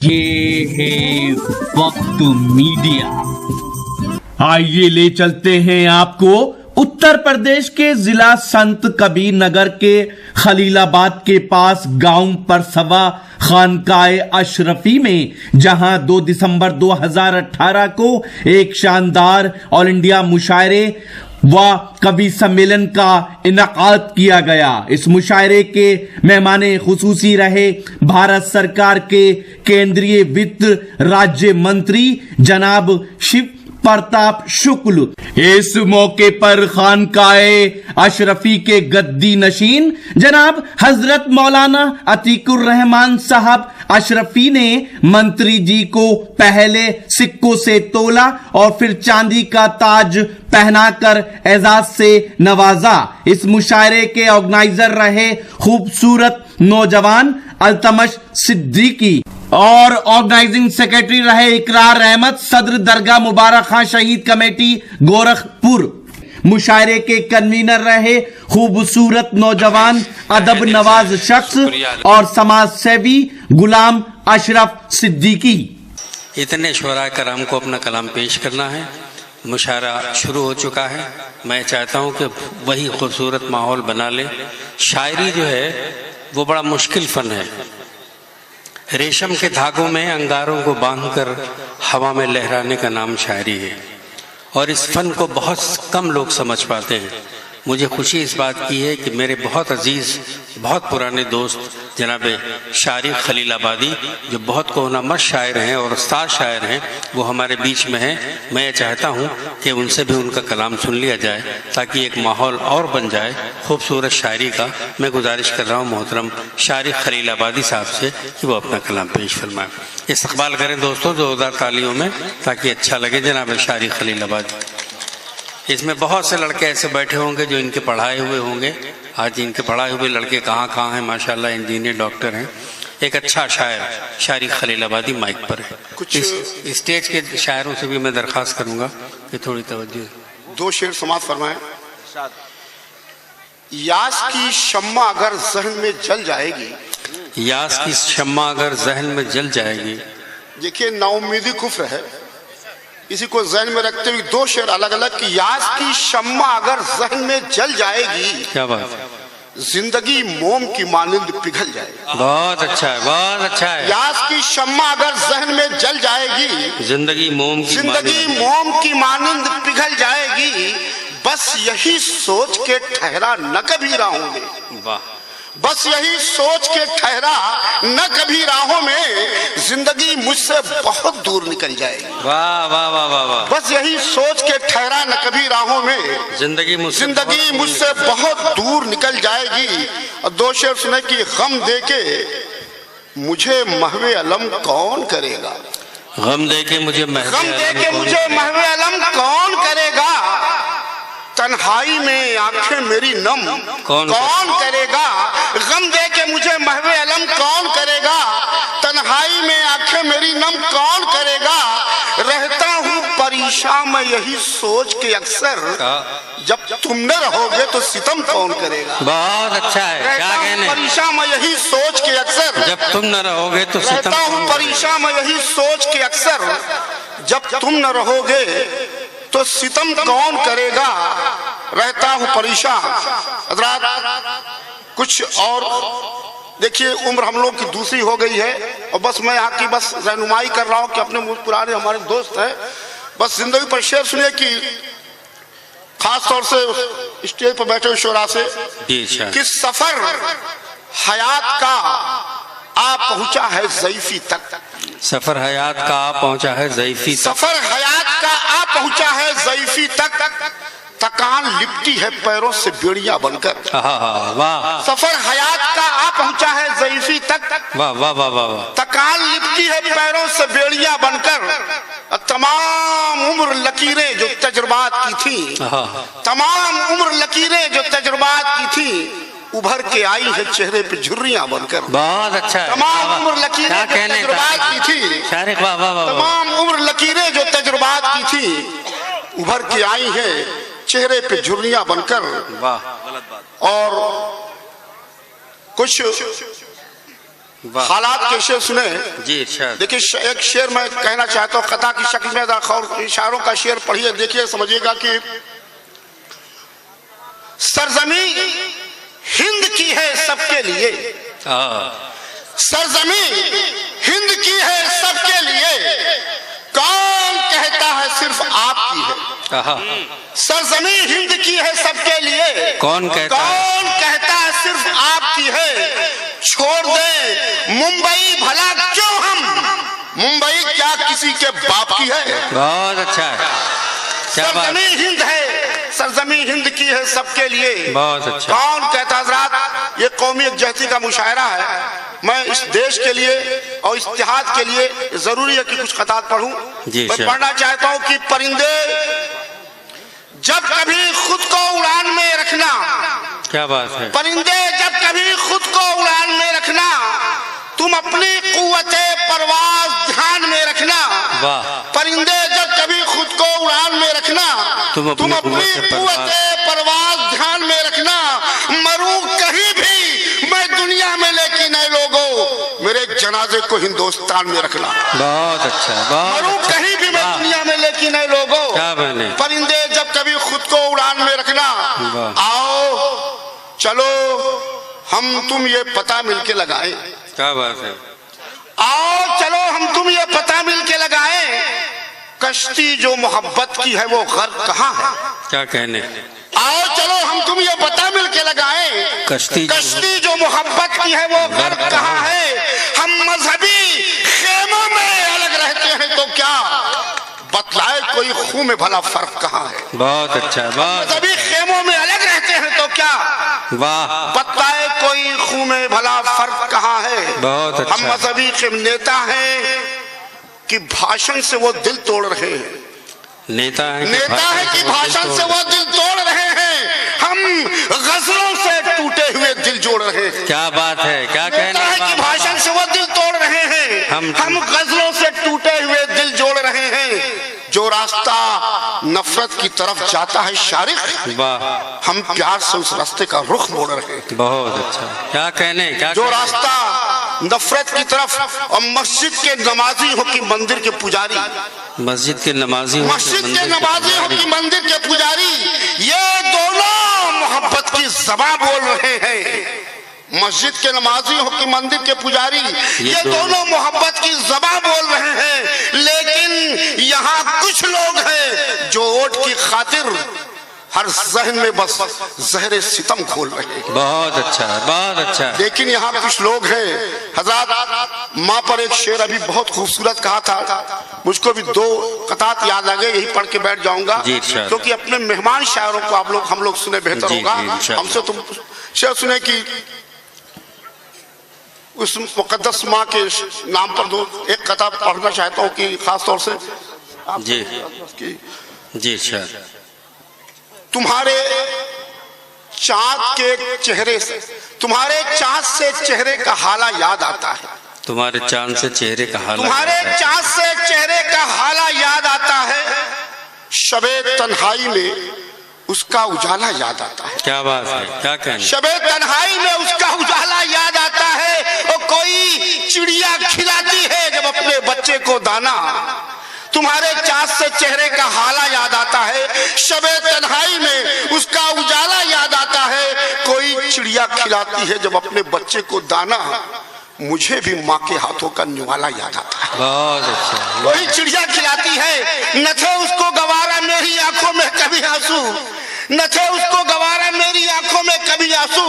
ये है वक्त मीडिया। आइए ले चलते हैं आपको उत्तर प्रदेश के जिला संत कबीर नगर के खलीलाबाद के पास गांव परसवा खानकाए अशरफी में, जहां 2 दिसंबर 2018 को एक शानदार ऑल इंडिया मुशायरे व कवि सम्मेलन का इनकाद किया गया। इस मुशायरे के मेहमाने खुसूसी रहे भारत सरकार के केंद्रीय वित्त राज्य मंत्री जनाब शिव प्रताप शुक्ल। इस मौके पर खानकाए अशरफी के गद्दी नशीन जनाब हजरत मौलाना अतीकुर रहमान साहब अशरफी ने मंत्री जी को पहले सिक्कों से तोला और फिर चांदी का ताज पहनाकर एजाज से नवाजा। इस मुशायरे के ऑर्गेनाइजर रहे खूबसूरत नौजवान अल्तमश सिद्दीकी और ऑर्गेनाइजिंग सेक्रेटरी रहे इकरार अहमद, सदर दरगाह मुबारक खां शहीद कमेटी गोरखपुर। मुशायरे के कन्वीनर रहे खूबसूरत नौजवान अदब नवाज शख्स और समाज सेवी गुलाम अशरफ सिद्दीकी। इतने शोरा कराम को अपना कलाम पेश करना है। मुशायरा शुरू हो चुका है। मैं चाहता हूं कि वही खूबसूरत माहौल बना ले। शायरी जो है वो बड़ा मुश्किल फन है। रेशम के धागों में अंगारों को बांधकर हवा में लहराने का नाम शायरी है और इस फन को बहुत कम लोग समझ पाते हैं। मुझे खुशी इस बात की है कि मेरे बहुत अजीज, बहुत पुराने दोस्त जनाब शारिक खलीलाबादी, जो बहुत कोहनामद शायर हैं और उस्ताद शायर हैं, वो हमारे बीच में हैं। मैं चाहता हूं कि उनसे भी उनका कलाम सुन लिया जाए ताकि एक माहौल और बन जाए खूबसूरत शायरी का। मैं गुजारिश कर रहा हूं मोहतरम शारिक खलीलाबादी साहब से कि वो अपना कलाम पेश फरमाएं। इस्तकबाल करें दोस्तों जोरदार तालियों में ताकि अच्छा लगे जनाब शारिक खलीलाबादी। इसमें बहुत से लड़के ऐसे बैठे होंगे जो इनके पढ़ाए हुए होंगे। आज इनके पढ़ाए हुए लड़के कहाँ कहाँ हैं, माशाल्लाह इंजीनियर, डॉक्टर हैं। एक अच्छा शायर शारिक खलीलाबादी माइक पर है। कुछ स्टेज के शायरों से भी मैं दरख्वास्त करूंगा कि थोड़ी तवज्जो। 2 शेर समाज फरमाएं। यास की शम्मा अगर जहन में जल जाएगी, यास की शम्मा अगर जहन में जल जाएगी। देखिए नाउमीदी कुफ्र है, इसी को जहन में रखते हुए 2 शेर अलग अलग कि यास की शम्मा अगर जहन में जल जाएगी, क्या बात है, जिंदगी मोम की मानिंद पिघल जाएगी। बहुत अच्छा है, बहुत अच्छा है। यास की शम्मा अगर जहन में जल जाएगी, जिंदगी मोम की मानिंद पिघल जाएगी। बस यही सोच के ठहरा न कभी राहों में, वाह, बस यही सोच के ठहरा न कभी राहों में, जिंदगी मुझसे बहुत दूर निकल जाएगी। वाह वाह वाह वाह वाह। बस यही सोच के ठहरा न कभी राहों में, जिंदगी मुझसे बहुत दूर निकल जाएगी। और 2 शेर सुने कि गम देके मुझे महवे अलम कौन करेगा, गम देके मुझे महवे अलम कौन करेगा। तन्हाई में आंखें मेरी नम कौन करेगा। गम दे के मुझे महवे अलम कौन करेगा। तन्हाई में आंखें मेरी नम कौन करेगा। रहता हूँ परेशान मैं यही सोच के अक्सर, जब तुम न रहोगे तो सितम कौन करेगा। बहुत अच्छा है, क्या कहने। परेशान मैं यही सोच के अक्सर, जब तुम न रहोगे तो सितम। रहता हूँ परेशान मैं यही सोच के अक्सर, जब तुम न रहोगे तो सितम कौन करेगा। रहता हूं परेशान। हज़रात कुछ और देखिए, उम्र हम लोग की दूसरी हो गई है और बस मैं यहाँ की बस रहनुमाई कर रहा हूँ कि अपने पुराने हमारे दोस्त हैं, बस जिंदगी पर शेर सुनिए कि खास तौर से स्टेज पर बैठे हुए शोरा से कि सफर हयात का आ पहुंचा है ज़ईफी तक। सफर हयात का आ पहुंचा है ज़ईफी तक। सफर हयात का आ पहुंचा है ज़ईफी तक। तकान लिपटी है पैरों से बेड़ियां बनकर। वाह। सफर हयात का आ पहुंचा है ज़ईफी तक। वाह वाह वाह वाह। तकान लिपटी है पैरों से बेड़ियां बनकर। तमाम उम्र लकीरें जो तजुर्बात की थी, तमाम उम्र लकीरें जो तजुर्बात की थी, उभर के आई है चेहरे पे झुर्रियां बनकर। बहुत अच्छा है। तमाम उम्र लकीरें जो तजुर्बात की थी, तमाम उम्र लकीरें जो तजुर्बात की थी, उभर के आई है चेहरे पे झुर्रियां बनकर। वाह, गलत बात। और कुछ वाह। हालात कैसे सुने। जी इरशाद। देखिए एक शेर मैं कहना चाहता हूँ, कथा की शक्ल में और इशारों का शेर पढ़िए, देखिए समझिएगा कि सरजमी हिंद की है सबके लिए, सरजमी हिंद की है सबके लिए, कौन कहता है सिर्फ आपकी है। सरजमी हिंद की है सबके लिए, कौन कहता है सिर्फ आपकी है। छोड़ दे मुंबई भला क्यों हम, मुंबई क्या किसी के बाप की है। बहुत अच्छा है, क्या बात। सरजमी हिंद है, सरजमी हिंद की है सबके लिए, बहुत अच्छा। कौन कहता। हजरात ये कौमी यकजहती का मुशायरा है। मैं इस देश के लिए और इस इत्तेहाद के लिए जरूरी है कि कुछ खतात पढ़ूं। मैं पढ़ना चाहता हूं कि परिंदे जब कभी खुद को उड़ान में रखना, क्या बात है। परिंदे जब कभी खुद को उड़ान में रखना, तुम अपनी कुव्वते परवाज ध्यान में रखना। वाह। परिंदे जब कभी खुद को उड़ान में रखना, तुम अपनी कुव्वते परवाज ध्यान में रखना। मरूं कहीं भी मैं दुनिया में, लेकिन ऐ लोगों मेरे जनाजे को हिंदुस्तान में रखना। बहुत अच्छा, मरूं कहीं भी मैं दुनिया में, लेकिन ऐ लोगों परिंदे जब कभी खुद को उड़ान में रखना। आओ चलो हम तुम ये पता मिलके लगाएं। क्या बात है। आओ चलो हम तुम ये पता मिलके लगाएं, कश्ती जो मोहब्बत की है वो गर्क कहाँ है। क्या कहने। आओ चलो हम तुम ये पता मिलके लगाएं, कश्ती जो मोहब्बत की है वो गर्क कहाँ है। हम मजहबी खेमों में अलग रहते हैं तो क्या, बतलाए कोई खून में भला फर्क कहाँ है। बहुत अच्छा, मजहबी खेमों में अलग रहते हैं तो क्या, वाह, बतलाए कोई खून में भला फर्क कहाँ है। बहुत अच्छा। हम मजहबी नेता हैं कि भाषण से वो दिल तोड़ रहे हैं। नेता है कि भाषण से वो दिल तोड़ रहे हैं, हम गजलों से टूटे हुए दिल जोड़ रहे हैं। क्या बात है, क्या कहना है कि भाषण से वो दिल तोड़ रहे हैं, हम गजलों से टूटे हुए दिल जोड़ रहे हैं। जो रास्ता नफरत की तरफ जाता है शारिक, हम प्यार से उस रास्ते का रुख मोड़ रहे हैं। बहुत अच्छा, क्या कहने। क्या जो रास्ता नफरत की तरफ, और मस्जिद के नमाजी हो कि मंदिर के पुजारी, मस्जिद के नमाजी हो कि मंदिर के पुजारी, ये दोनों मोहब्बत की ज़बान बोल रहे हैं। मस्जिद के नमाजी हो कि मंदिर के पुजारी, ये दोनों मोहब्बत की ज़बान बोल रहे हैं। लेकिन यहाँ कुछ लोग हैं जो वोट की खातिर हर जहन में बस जहरे सितम खोल रहे हैं। बहुत अच्छा, बहुत अच्छा। लेकिन यहाँ कुछ लोग हैं। हज़रात माँ पर एक शेर अभी बहुत खूबसूरत कहा था, मुझको भी दो कतात याद आ गए, यही पढ़ के बैठ जाऊंगा क्योंकि अपने मेहमान शायरों को हम लोग सुने बेहतर होगा। हमसे तुम शेर सुने कि उस मुकद्दस माँ के नाम पर दो एक कताब पढ़ना चाहता हूँ कि खास तौर से जी सर। तुम्हारे चाँद के चेहरे से, तुम्हारे चाँद से चेहरे का हाला याद आता है। तुम्हारे चाँद से चेहरे का हाला, तुम्हारे चाँद से चेहरे का हाला याद आता है। शबे तन्हाई में उसका उजाला याद आता है। क्या बात है, क्या कहना। शबे तन्हाई में उसका उजाला याद आता है। और कोई चिड़िया खिलाती है जब अपने बच्चे को दाना। तुम्हारे चाँद से चेहरे का हाला याद आता है। शबे तन्हाई में उसका उजाला याद आता है। कोई चिड़िया खिलाती है जब अपने बच्चे को दाना। मुझे भी माँ के हाथों का निवाला याद आता है। बहुत अच्छा। कोई चिड़िया खिलाती है, न थे उसको गवारा मेरी आंखों में कभी आंसू, न थे उसको गवारा मेरी आंखों में कभी आंसू।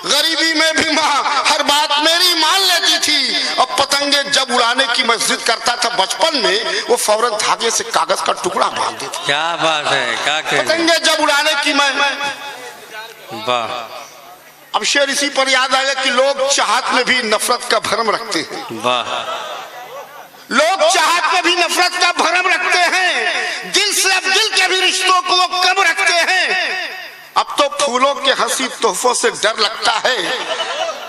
गरीबी में भी माँ हर बात मेरी मान लेती थी। और पतंगे जब उड़ाने की मैं जिद करता था बचपन में, वो फौरन धागे से कागज का टुकड़ा बांध देती। क्या बात है, क्या कहना। पतंगे जब उड़ाने की मैं, वाह। अब शेर इसी पर याद आया कि लोग चाहत में भी नफरत का भरम रखते हैं। वाह। लोग चाहत में भी नफरत का भरम रखते हैं। दिल से अब दिल के भी रिश्तों को कम रखते हैं। अब तो फूलों के हंसी तोहफों से डर लगता है।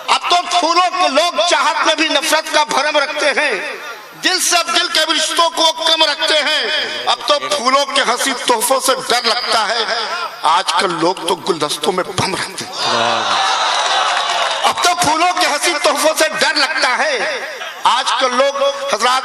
अब तो फूलों के लोग चाहत में भी नफरत का भरम रखते हैं। दिल से अब दिल के भी रिश्तों को कम रखते हैं। अब तो फूलों के हंसी तोहफों से डर लगता है। आजकल लोग तो गुलदस्तों में बम रखते हैं। अब तो फूलों के हंसी तोहफों आंखों से डर लगता है। आजकल लोग हजरात,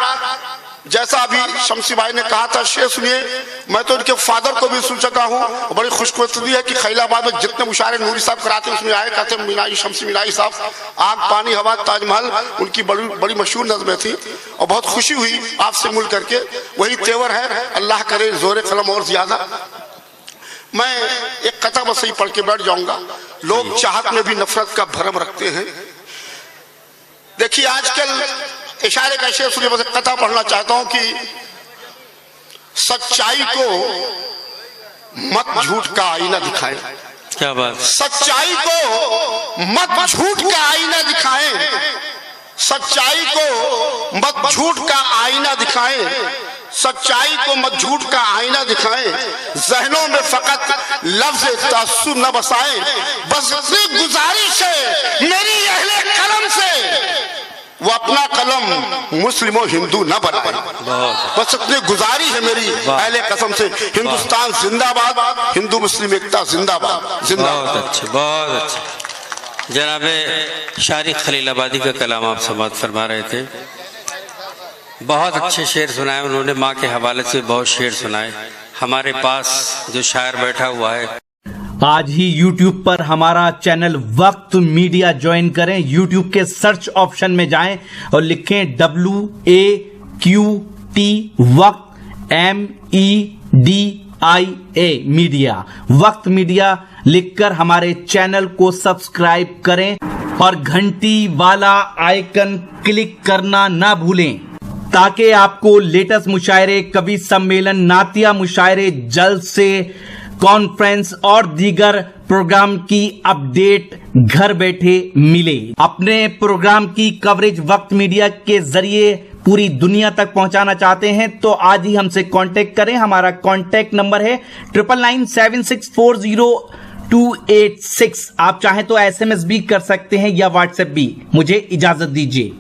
जैसा अभी शमसी भाई ने कहा था, शेर सुनिए, मैं तो इनके फादर को भी सुन चुका हूँ। बड़ी खुशकिस्मती है कि खैलाबाद में जितने मुशायरे नूरी साहब कराते उसमें आए, कहते मिनाई शमसी मिनाई साहब, आग पानी हवा ताजमहल, उनकी बड़ी बड़ी मशहूर नज़में थी और बहुत खुशी हुई आपसे मिल करके। वही तेवर है, अल्लाह करे जोर कलम और ज्यादा। मैं एक कथा बस ही पढ़ के बैठ जाऊंगा। लोग चाहत में भी नफरत का भरम रखते हैं। देखिए आजकल इशारे का शेर सुनिए, बस कथा पढ़ना चाहता हूं कि सच्चाई को मत झूठ का आईना दिखाएं। क्या बात। सच्चाई को मत झूठ का आईना दिखाएं, सच्चाई को मत झूठ का आईना दिखाएं, सच्चाई को मत झूठ का आईना दिखाएं, जहनों में फकत लफ्ज़ तासुब न बसाएं। बस इतनी गुजारिश है मेरी अहले कलम से, वो अपना कलम मुस्लिम और हिंदू न बनाए। बस इतनी गुजारिश है मेरी अहले कसम से। हिंदुस्तान जिंदाबाद, हिंदू मुस्लिम एकता जिंदाबाद जिंदाबाद। बहुत अच्छे, बहुत अच्छे। जनाबे शारी खलीलाबादी का कलाम आप समाअत फरमा रहे थे। बहुत अच्छे शेर सुनाए उन्होंने, माँ के हवाले से बहुत शेर सुनाए। हमारे पास जो शायर बैठा हुआ है, आज ही YouTube पर हमारा चैनल वक्त मीडिया ज्वाइन करें। YouTube के सर्च ऑप्शन में जाएं और लिखें WAQT वक्त MEDIA मीडिया। वक्त मीडिया लिखकर हमारे चैनल को सब्सक्राइब करें और घंटी वाला आइकन क्लिक करना ना भूलें, ताकि आपको लेटेस्ट मुशायरे, कवि सम्मेलन, नातिया मुशायरे, जलसे, कॉन्फ्रेंस और दीगर प्रोग्राम की अपडेट घर बैठे मिले। अपने प्रोग्राम की कवरेज वक्त मीडिया के जरिए पूरी दुनिया तक पहुंचाना चाहते हैं तो आज ही हमसे कांटेक्ट करें। हमारा कांटेक्ट नंबर है 9997640286। आप चाहें तो SMS भी कर सकते हैं या व्हाट्सएप भी। मुझे इजाजत दीजिए।